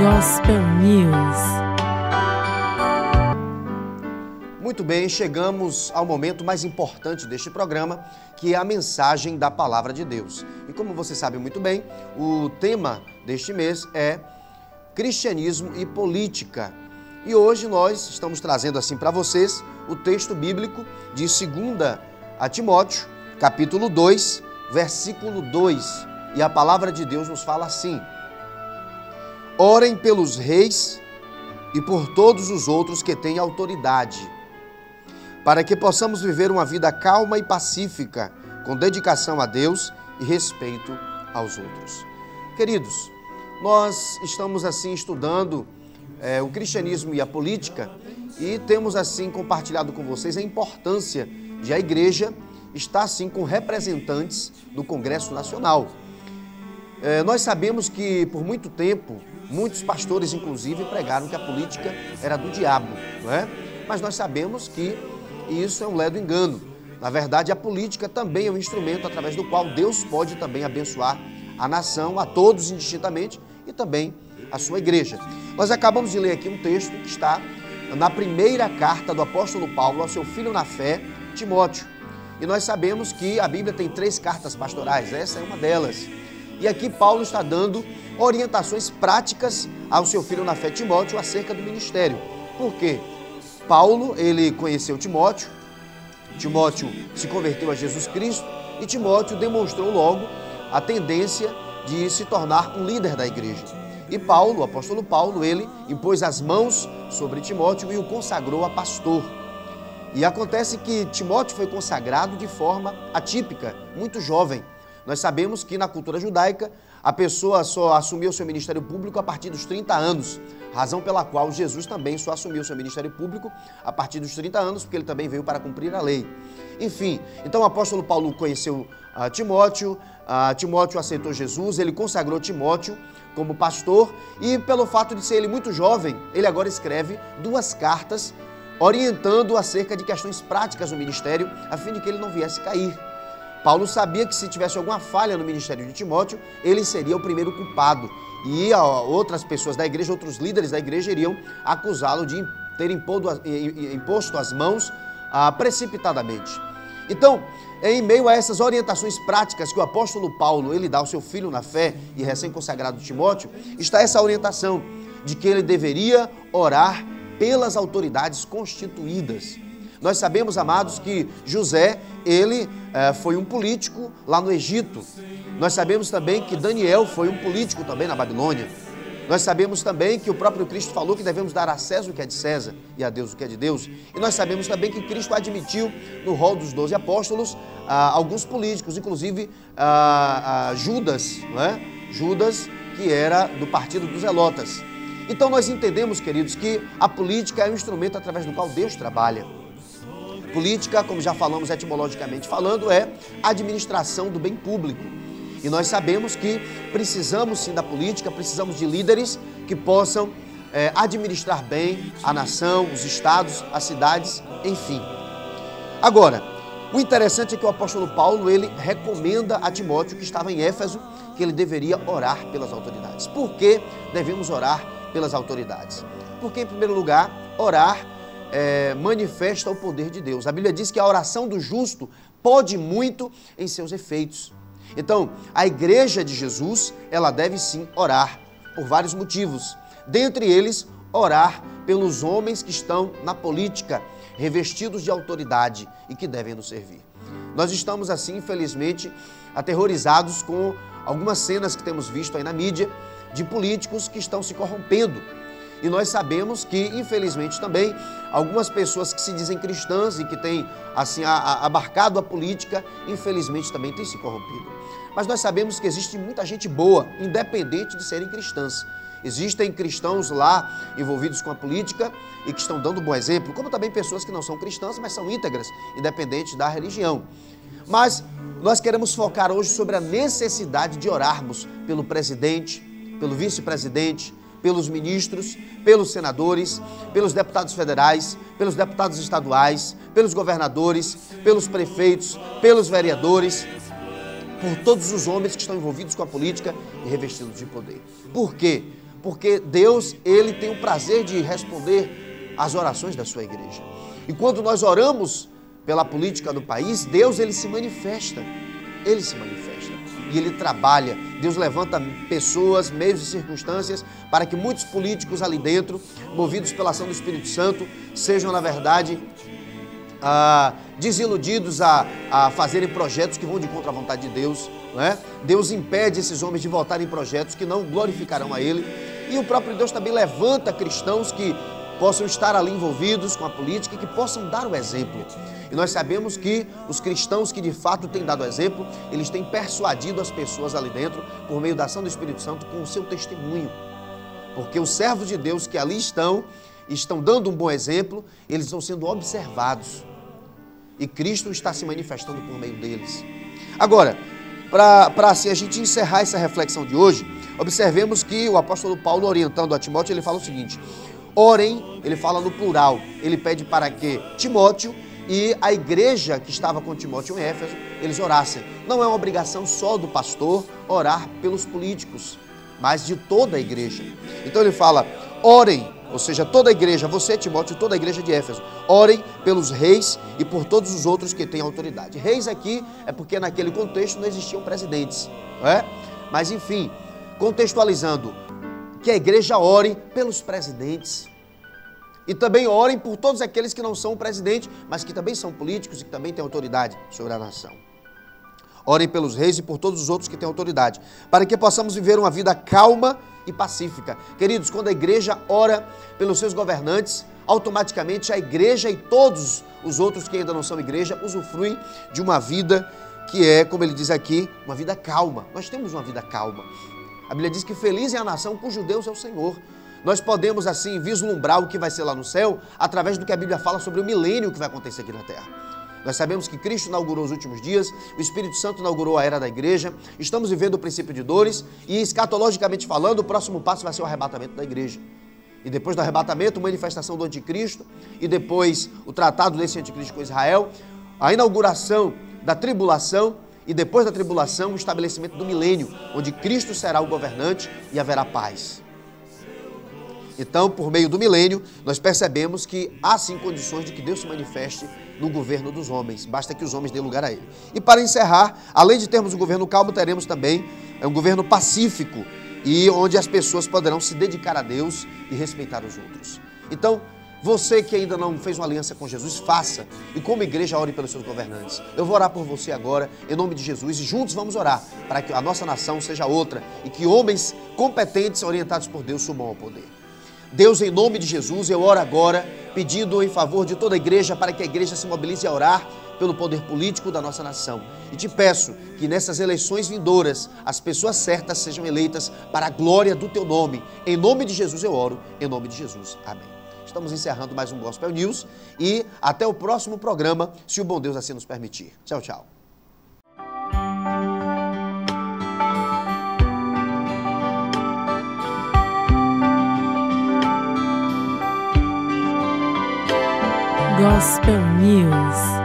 Gospel News. Muito bem, chegamos ao momento mais importante deste programa, que é a mensagem da Palavra de Deus. E como você sabe muito bem, o tema deste mês é Cristianismo e Política. E hoje nós estamos trazendo assim para vocês o texto bíblico de 2 Timóteo, capítulo 2, versículo 2. E a Palavra de Deus nos fala assim: orem pelos reis e por todos os outros que têm autoridade, para que possamos viver uma vida calma e pacífica, com dedicação a Deus e respeito aos outros. Queridos, nós estamos assim estudando o cristianismo e a política e temos assim compartilhado com vocês a importância de a igreja estar assim com representantes no Congresso Nacional. Nós sabemos que por muito tempo, muitos pastores inclusive pregaram que a política era do diabo, não é? Mas nós sabemos que isso é um ledo engano. Na verdade, a política também é um instrumento através do qual Deus pode também abençoar a nação, a todos indistintamente, e também a sua igreja. Nós acabamos de ler aqui um texto que está na primeira carta do apóstolo Paulo ao seu filho na fé, Timóteo. E nós sabemos que a Bíblia tem 3 cartas pastorais, essa é uma delas. E aqui Paulo está dando orientações práticas ao seu filho na fé, Timóteo, acerca do ministério. Por quê? Paulo, ele conheceu Timóteo, Timóteo se converteu a Jesus Cristo e Timóteo demonstrou logo a tendência de se tornar um líder da igreja. E Paulo, o apóstolo Paulo, ele impôs as mãos sobre Timóteo e o consagrou a pastor. E acontece que Timóteo foi consagrado de forma atípica, muito jovem. Nós sabemos que na cultura judaica a pessoa só assumiu seu ministério público a partir dos 30 anos, razão pela qual Jesus também só assumiu seu ministério público a partir dos 30 anos, porque ele também veio para cumprir a lei. Enfim, então o apóstolo Paulo conheceu Timóteo, Timóteo aceitou Jesus, ele consagrou Timóteo como pastor e pelo fato de ser ele muito jovem, ele agora escreve 2 cartas orientando acerca de questões práticas do ministério, a fim de que ele não viesse cair. Paulo sabia que se tivesse alguma falha no ministério de Timóteo, ele seria o primeiro culpado. E outras pessoas da igreja, outros líderes da igreja iriam acusá-lo de ter imposto as mãos precipitadamente. Então, em meio a essas orientações práticas que o apóstolo Paulo ele dá ao seu filho na fé e recém-consagrado Timóteo, está essa orientação de que ele deveria orar pelas autoridades constituídas. Nós sabemos, amados, que José, ele foi um político lá no Egito. Nós sabemos também que Daniel foi um político também na Babilônia. Nós sabemos também que o próprio Cristo falou que devemos dar a César o que é de César e a Deus o que é de Deus. E nós sabemos também que Cristo admitiu no rol dos 12 apóstolos alguns políticos, inclusive Judas, não é? Judas, que era do partido dos Zelotas. Então nós entendemos, queridos, que a política é um instrumento através do qual Deus trabalha. Política, como já falamos etimologicamente falando, é administração do bem público. E nós sabemos que precisamos sim da política, precisamos de líderes que possam administrar bem a nação, os estados, as cidades, enfim. Agora, o interessante é que o apóstolo Paulo, ele recomenda a Timóteo, que estava em Éfeso, que ele deveria orar pelas autoridades. Por que devemos orar pelas autoridades? Porque, em primeiro lugar, orar manifesta o poder de Deus. A Bíblia diz que a oração do justo pode muito em seus efeitos. Então, a igreja de Jesus, ela deve sim orar por vários motivos. Dentre eles, orar pelos homens que estão na política, revestidos de autoridade e que devem nos servir. Nós estamos assim, infelizmente, aterrorizados com algumas cenas que temos visto aí na mídia de políticos que estão se corrompendo. E nós sabemos que, infelizmente também, algumas pessoas que se dizem cristãs e que têm, assim, abarcado a política, infelizmente também têm se corrompido. Mas nós sabemos que existe muita gente boa, independente de serem cristãs. Existem cristãos lá envolvidos com a política e que estão dando um bom exemplo, como também pessoas que não são cristãs, mas são íntegras, independente da religião. Mas nós queremos focar hoje sobre a necessidade de orarmos pelo presidente, pelo vice-presidente, pelos ministros, pelos senadores, pelos deputados federais, pelos deputados estaduais, pelos governadores, pelos prefeitos, pelos vereadores, por todos os homens que estão envolvidos com a política e revestidos de poder. Por quê? porque Deus, ele tem o prazer de responder às orações da sua igreja. E quando nós oramos pela política do país, Deus, ele se manifesta. Ele se manifesta e ele trabalha. Deus levanta pessoas, meios e circunstâncias para que muitos políticos ali dentro, movidos pela ação do Espírito Santo, sejam, na verdade, desiludidos a fazerem projetos que vão de contra a vontade de Deus, não é? Deus impede esses homens de votarem em projetos que não glorificarão a Ele. E o próprio Deus também levanta cristãos que possam estar ali envolvidos com a política e que possam dar o exemplo. E nós sabemos que os cristãos que de fato têm dado exemplo, eles têm persuadido as pessoas ali dentro por meio da ação do Espírito Santo com o seu testemunho. Porque os servos de Deus que ali estão dando um bom exemplo, eles estão sendo observados. E Cristo está se manifestando por meio deles. Agora, para assim a gente encerrar essa reflexão de hoje, observemos que o apóstolo Paulo, orientando a Timóteo, ele fala o seguinte: orem, ele fala no plural, ele pede para que Timóteo e a igreja que estava com Timóteo em Éfeso, eles orassem. Não é uma obrigação só do pastor orar pelos políticos, mas de toda a igreja. Então ele fala, orem, ou seja, toda a igreja, você, Timóteo, toda a igreja de Éfeso, orem pelos reis e por todos os outros que têm autoridade. Reis aqui é porque naquele contexto não existiam presidentes, não é? Mas enfim, contextualizando, que a igreja ore pelos presidentes. E também orem por todos aqueles que não são presidente, mas que também são políticos e que também têm autoridade sobre a nação. Orem pelos reis e por todos os outros que têm autoridade, para que possamos viver uma vida calma e pacífica. Queridos, quando a igreja ora pelos seus governantes, automaticamente a igreja e todos os outros que ainda não são igreja usufruem de uma vida que é, como ele diz aqui, uma vida calma. Nós temos uma vida calma. A Bíblia diz que feliz é a nação cujo Deus é o Senhor. Nós podemos, assim, vislumbrar o que vai ser lá no céu através do que a Bíblia fala sobre o milênio que vai acontecer aqui na terra. Nós sabemos que Cristo inaugurou os últimos dias, o Espírito Santo inaugurou a era da igreja, estamos vivendo o princípio de dores e, escatologicamente falando, o próximo passo vai ser o arrebatamento da igreja. E depois do arrebatamento, manifestação do anticristo e depois o tratado desse anticristo com Israel, a inauguração da tribulação e depois da tribulação, o estabelecimento do milênio, onde Cristo será o governante e haverá paz. Então, por meio do milênio, nós percebemos que há sim condições de que Deus se manifeste no governo dos homens. Basta que os homens dêem lugar a Ele. E para encerrar, além de termos um governo calmo, teremos também um governo pacífico e onde as pessoas poderão se dedicar a Deus e respeitar os outros. Então, você que ainda não fez uma aliança com Jesus, faça. E como igreja, ore pelos seus governantes. Eu vou orar por você agora, em nome de Jesus, e juntos vamos orar para que a nossa nação seja outra e que homens competentes, orientados por Deus, subam ao poder. Deus, em nome de Jesus, eu oro agora, pedindo em favor de toda a igreja, para que a igreja se mobilize a orar pelo poder político da nossa nação. E te peço que nessas eleições vindouras, as pessoas certas sejam eleitas para a glória do teu nome. Em nome de Jesus eu oro, em nome de Jesus. Amém. Estamos encerrando mais um Gospel News e até o próximo programa, se o bom Deus assim nos permitir. Tchau, tchau. Gospel News.